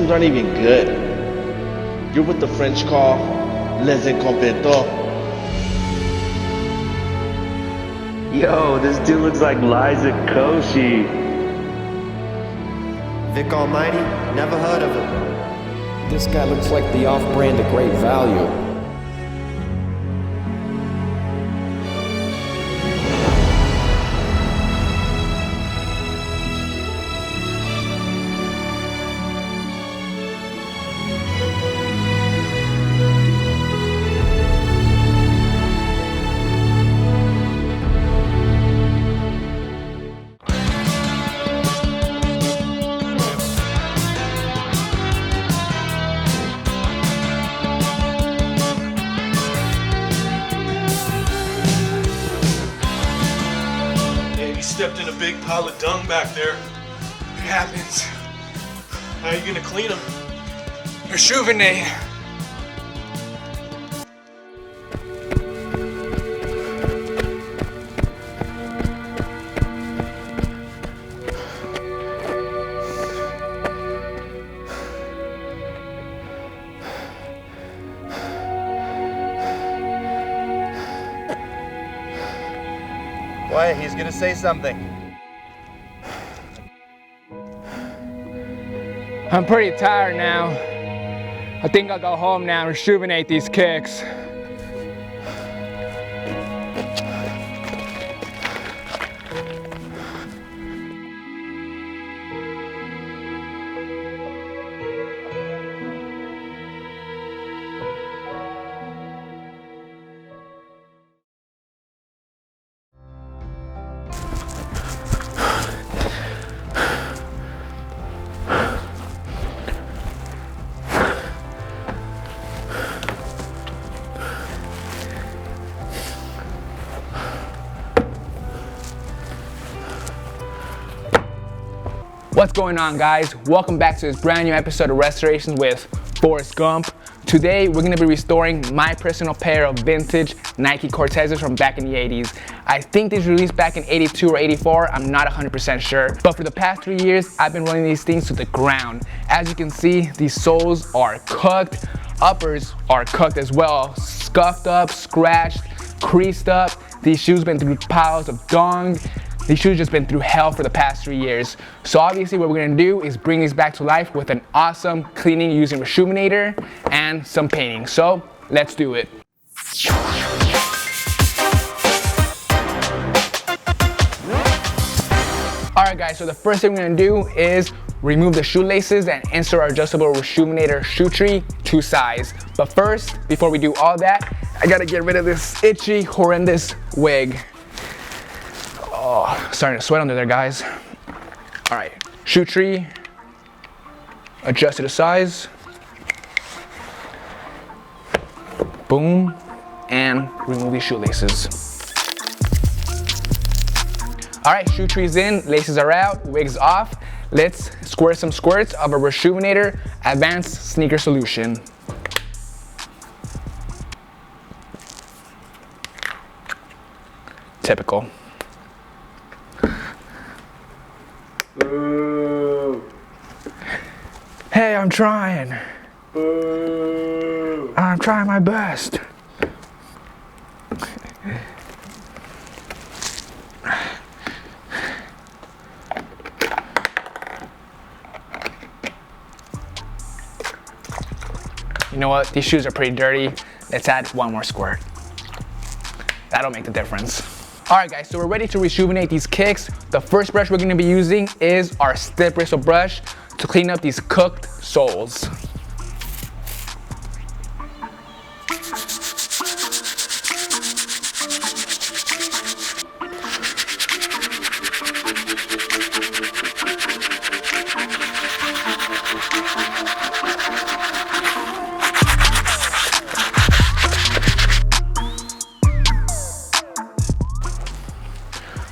customs aren't even good. You're what the French call les incompetents. Yo, this dude looks like Liza Koshy. Vick Almighty? Never heard of him. This guy looks like the off-brand of Great Value. Stepped in a big pile of dung back there. It happens. How are you gonna clean them? Rejuvenate. Why? He's gonna say something. I'm pretty tired now. I think I'll go home now and rejuvenate these kicks. What's going on, guys? Welcome back to this brand new episode of Restorations with Gump. Today we're going to be restoring my personal pair of vintage Nike Cortezes from back in the 80s. I think these were released back in 82 or 84, I'm not 100% sure. But for the past 3 years, I've been running these things to the ground. As you can see, these soles are cooked, uppers are cooked as well, scuffed up, scratched, creased up. These shoes been through piles of dung. These shoes just been through hell for the past 3 years. So obviously what we're gonna do is bring these back to life with an awesome cleaning using Rejuvenator and some painting. So let's do it. Alright guys, so the first thing we're gonna do is remove the shoelaces and insert our adjustable Rejuvenator shoe tree to size. But first, before we do all that, I gotta get rid of this itchy, horrendous wig. Oh, starting to sweat under there, guys. All right, shoe tree, adjust it to size. Boom, and remove these shoelaces. All right, shoe tree's in, laces are out, wig's off. Let's squirt some squirts of a Rejuvenator Advanced Sneaker Solution. Typical. Boo. Hey, I'm trying. Boo. I'm trying my best. You know what? These shoes are pretty dirty. Let's add one more squirt. That'll make the difference. All right guys, so we're ready to rejuvenate these kicks. The first brush we're gonna be using is our stiff bristle brush to clean up these cooked soles.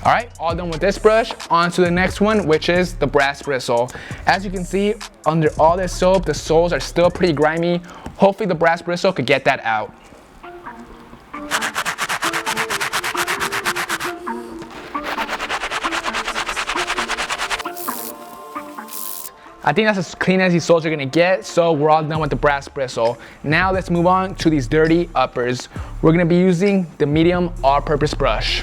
All right, all done with this brush, on to the next one, which is the brass bristle. As you can see, under all this soap, the soles are still pretty grimy. Hopefully the brass bristle could get that out. I think that's as clean as these soles are gonna get, so we're all done with the brass bristle. Now let's move on to these dirty uppers. We're gonna be using the medium all-purpose brush.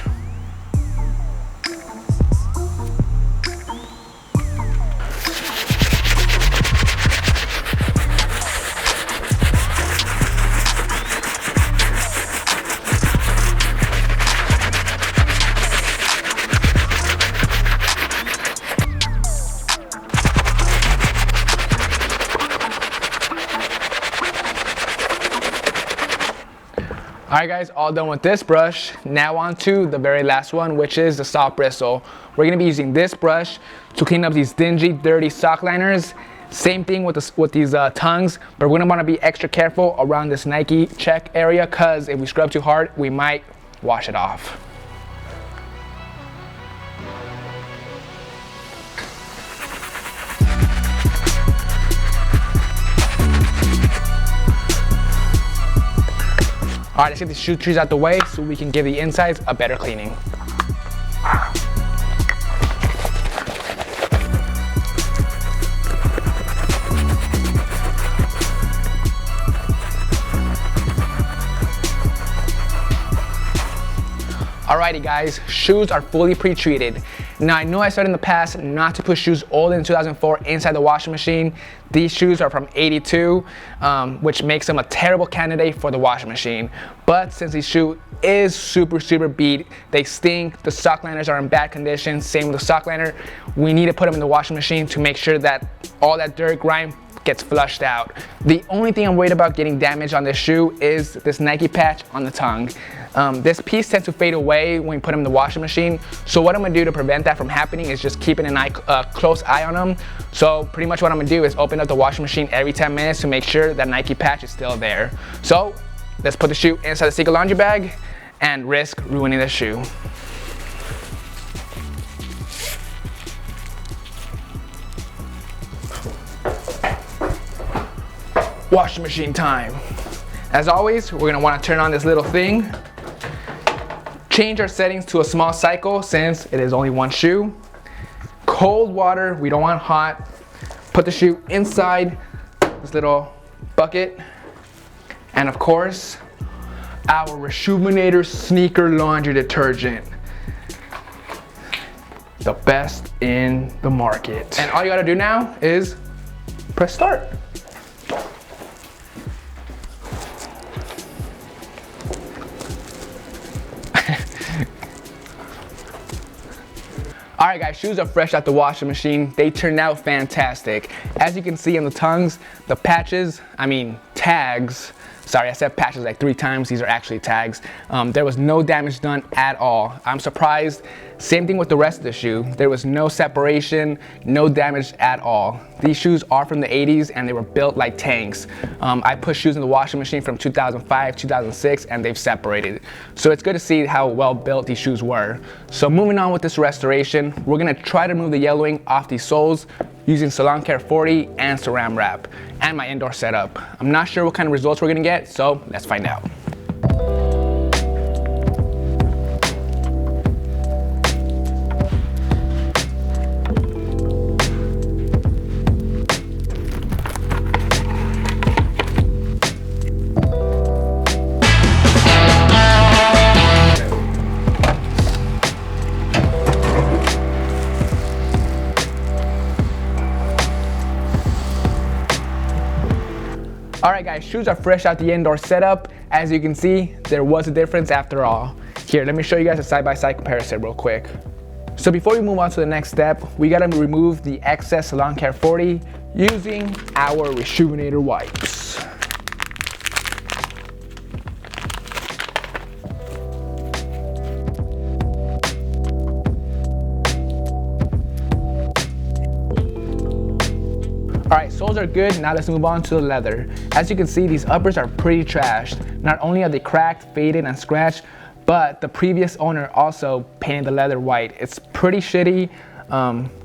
Alright guys, all done with this brush. Now on to the very last one, which is the soft bristle. We're going to be using this brush to clean up these dingy, dirty sock liners. Same thing with these tongues, but we're going to want to be extra careful around this Nike check area, because if we scrub too hard, we might wash it off. Alright, let's get these shoe trees out the way so we can give the insides a better cleaning. Alrighty guys, shoes are fully pre-treated. Now I know I said in the past not to put shoes older than 2004 inside the washing machine. These shoes are from '82, which makes them a terrible candidate for the washing machine. But since these shoe is super beat, they stink, the sock liners are in bad condition, same with the sock liner, we need to put them in the washing machine to make sure that all that dirt, grime gets flushed out. The only thing I'm worried about getting damaged on this shoe is this Nike patch on the tongue. This piece tends to fade away when you put them in the washing machine. So what I'm gonna do to prevent that from happening is just keeping a close eye on them. So pretty much what I'm gonna do is open up the washing machine every 10 minutes to make sure that Nike patch is still there. So let's put the shoe inside the Secret laundry bag and risk ruining the shoe. Washing machine time. As always, we're gonna wanna turn on this little thing, change our settings to a small cycle since it is only one shoe. Cold water, we don't want hot. Put the shoe inside this little bucket. And of course, our Reshoevn8r sneaker laundry detergent. The best in the market. And all you gotta do now is press start. Alright guys, shoes are fresh out the washing machine. They turned out fantastic. As you can see on the tongues, the patches, tags, sorry I said patches like 3 times, these are actually tags. There was no damage done at all. I'm surprised. Same thing with the rest of the shoe. There was no separation, no damage at all. These shoes are from the 80s and they were built like tanks. I put shoes in the washing machine from 2005, 2006 and they've separated. So it's good to see how well built these shoes were. So moving on with this restoration, we're gonna try to remove the yellowing off these soles using Salon Care 40 and Saran Wrap and my indoor setup. I'm not sure what kind of results we're gonna get, so let's find out. Alright guys, shoes are fresh out the indoor setup. As you can see, there was a difference after all. Here, let me show you guys a side-by-side comparison real quick. So before we move on to the next step, we gotta remove the excess Salon Care 40 using our Reshoevn8r wipes. Alright, soles are good, now let's move on to the leather. As you can see, these uppers are pretty trashed. Not only are they cracked, faded, and scratched, but the previous owner also painted the leather white. It's pretty shitty,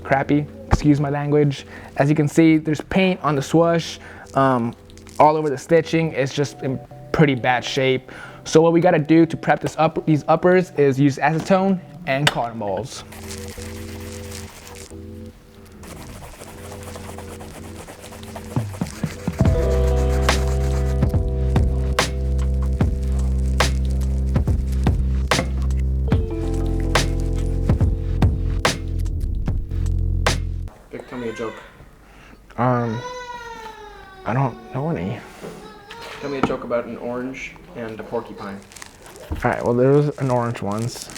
crappy, excuse my language. As you can see, there's paint on the swoosh, all over the stitching. It's just in pretty bad shape. So what we gotta do to prep these uppers is use acetone and cotton balls. I don't know any. Tell me a joke about an orange and a porcupine. All right, well, there was an orange once,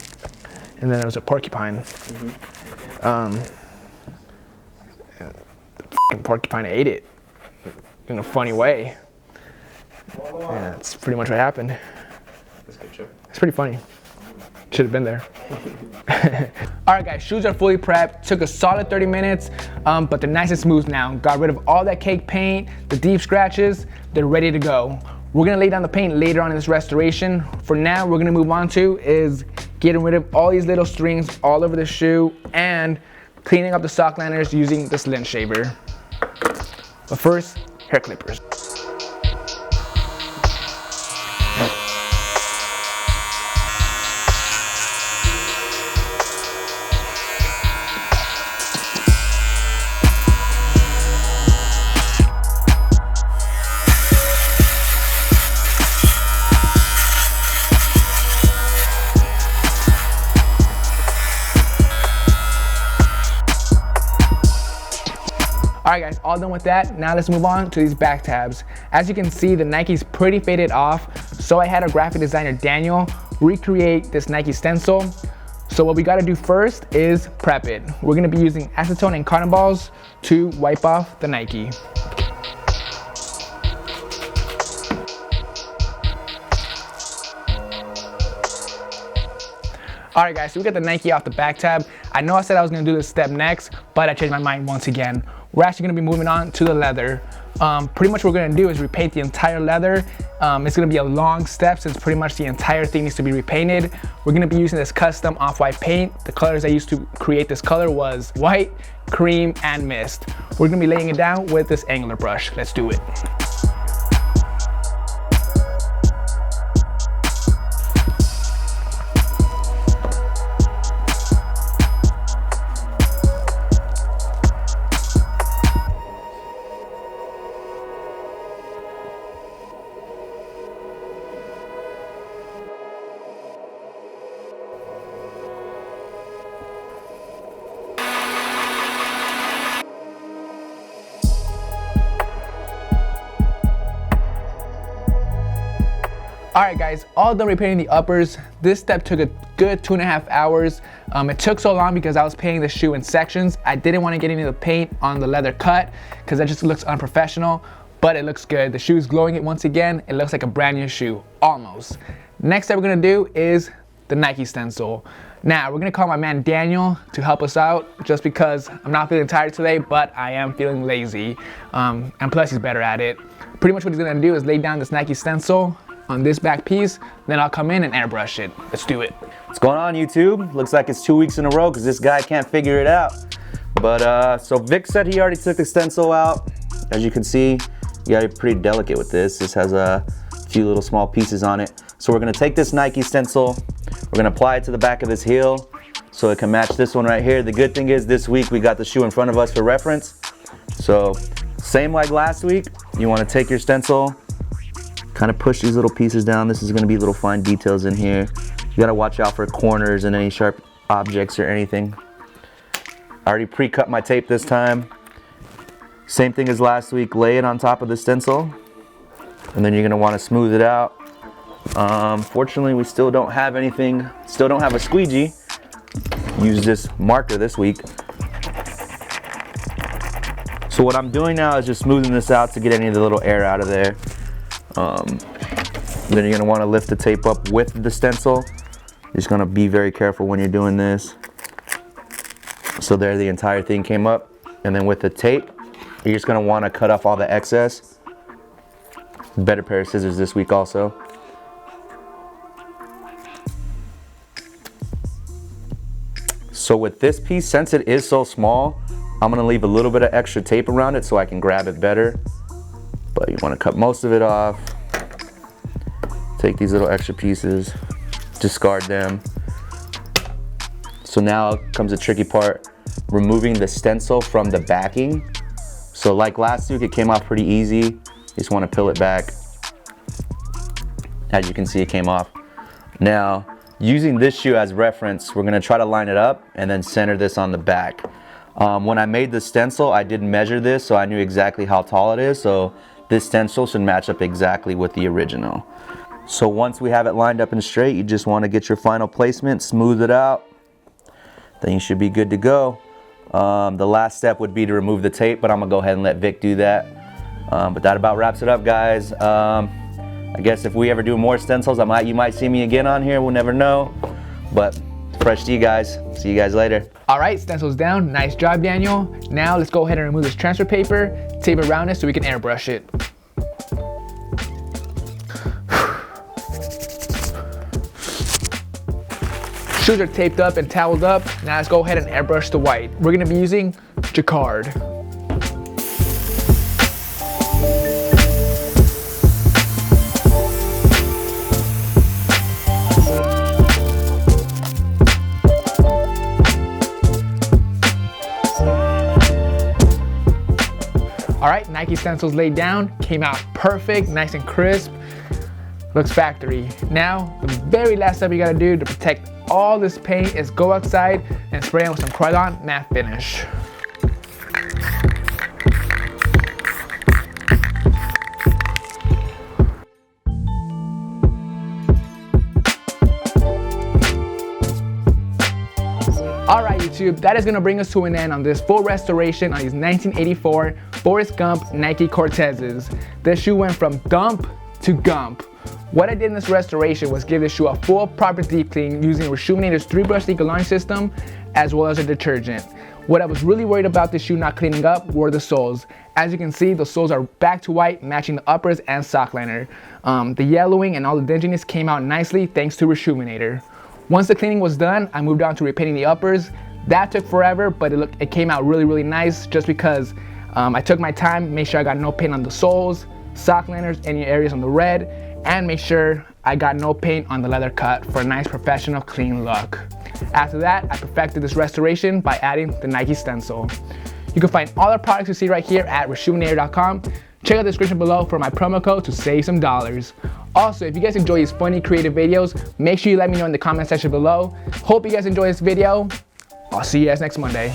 and then there was a porcupine. The f***ing porcupine ate it in a funny way. Yeah, that's pretty much what happened. That's a good joke. It's pretty funny. Should have been there. All right, guys, shoes are fully prepped. Took a solid 30 minutes, but they're nice and smooth now. Got rid of all that cake paint, the deep scratches. They're ready to go. We're gonna lay down the paint later on in this restoration. For now, we're gonna move on to is getting rid of all these little strings all over the shoe and cleaning up the sock liners using this lint shaver. But first, hair clippers. All right, guys, all done with that. Now let's move on to these back tabs. As you can see, the Nike's pretty faded off, so I had our graphic designer, Daniel, recreate this Nike stencil. So what we gotta do first is prep it. We're gonna be using acetone and cotton balls to wipe off the Nike. All right, guys, so we got the Nike off the back tab. I know I said I was gonna do this step next, but I changed my mind once again. We're actually gonna be moving on to the leather. Pretty much what we're gonna do is repaint the entire leather. It's gonna be a long step since pretty much the entire thing needs to be repainted. We're gonna be using this custom off-white paint. The colors I used to create this color was white, cream, and mist. We're gonna be laying it down with this angular brush. Let's do it. All right, guys, all done repainting the uppers. This step took a good 2.5 hours. It took so long because I was painting the shoe in sections. I didn't want to get any of the paint on the leather cut because that just looks unprofessional, but it looks good. The shoe is glowing it once again. It looks like a brand new shoe, almost. Next step we're gonna do is the Nike stencil. Now, we're gonna call my man Daniel to help us out just because I'm not feeling tired today, but I am feeling lazy. And plus he's better at it. Pretty much what he's gonna do is lay down this Nike stencil on this back piece, then I'll come in and airbrush it. Let's do it. What's going on, YouTube? Looks like it's 2 weeks in a row because this guy can't figure it out. But so Vic said he already took the stencil out. As you can see, you gotta be pretty delicate with this. This has a few little small pieces on it. So we're gonna take this Nike stencil, we're gonna apply it to the back of this heel so it can match this one right here. The good thing is this week we got the shoe in front of us for reference. So same like last week, you wanna take your stencil, kind of push these little pieces down. This is gonna be little fine details in here. You gotta watch out for corners and any sharp objects or anything. I already pre-cut my tape this time. Same thing as last week, lay it on top of the stencil, and then you're gonna wanna smooth it out. Fortunately, we still don't have anything, still don't have a squeegee. Use this marker this week. So what I'm doing now is just smoothing this out to get any of the little air out of there. Then you're gonna wanna lift the tape up with the stencil. You're just gonna be very careful when you're doing this. So there, the entire thing came up. And then with the tape, you're just gonna wanna cut off all the excess. Better pair of scissors this week also. So with this piece, since it is so small, I'm gonna leave a little bit of extra tape around it so I can grab it better. But you wanna cut most of it off. Take these little extra pieces, discard them. So now comes the tricky part, removing the stencil from the backing. So like last week, it came off pretty easy. You just wanna peel it back. As you can see, it came off. Now, using this shoe as reference, we're gonna try to line it up and then center this on the back. When I made the stencil, I did measure this, so I knew exactly how tall it is. So this stencil should match up exactly with the original. So once we have it lined up and straight, you just want to get your final placement, smooth it out. Then you should be good to go. The last step would be to remove the tape, but I'm gonna go ahead and let Vic do that. But that about wraps it up, guys. I guess if we ever do more stencils, you might see me again on here. We'll never know. But fresh to you guys. See you guys later. All right, stencil's down. Nice job, Daniel. Now let's go ahead and remove this transfer paper, tape it around it so we can airbrush it. Shoes are taped up and toweled up. Now let's go ahead and airbrush the white. We're gonna be using Jacquard. All right, Nike stencils laid down, came out perfect, nice and crisp. Looks factory. Now, the very last step you gotta do to protect all this paint is go outside and spray it with some Croydon matte finish. All right, YouTube, that is gonna bring us to an end on this full restoration on these 1984 Forrest Gump Nike Cortezes. This shoe went from dump to Gump. What I did in this restoration was give this shoe a full proper deep clean using Reshoeminator's 3-brush decolorant system as well as a detergent. What I was really worried about this shoe not cleaning up were the soles. As you can see, the soles are back to white, matching the uppers and sock liner. The yellowing and all the dinginess came out nicely thanks to Reshoeminator. Once the cleaning was done, I moved on to repainting the uppers. That took forever, but it came out really, really nice just because I took my time, made sure I got no paint on the soles, sock liners, any areas on the red, and make sure I got no paint on the leather cut for a nice professional clean look. After that, I perfected this restoration by adding the Nike stencil. You can find all the products you see right here at Reshoeminator.com. Check out the description below for my promo code to save some dollars. Also, if you guys enjoy these funny creative videos, make sure you let me know in the comment section below. Hope you guys enjoy this video. I'll see you guys next Monday.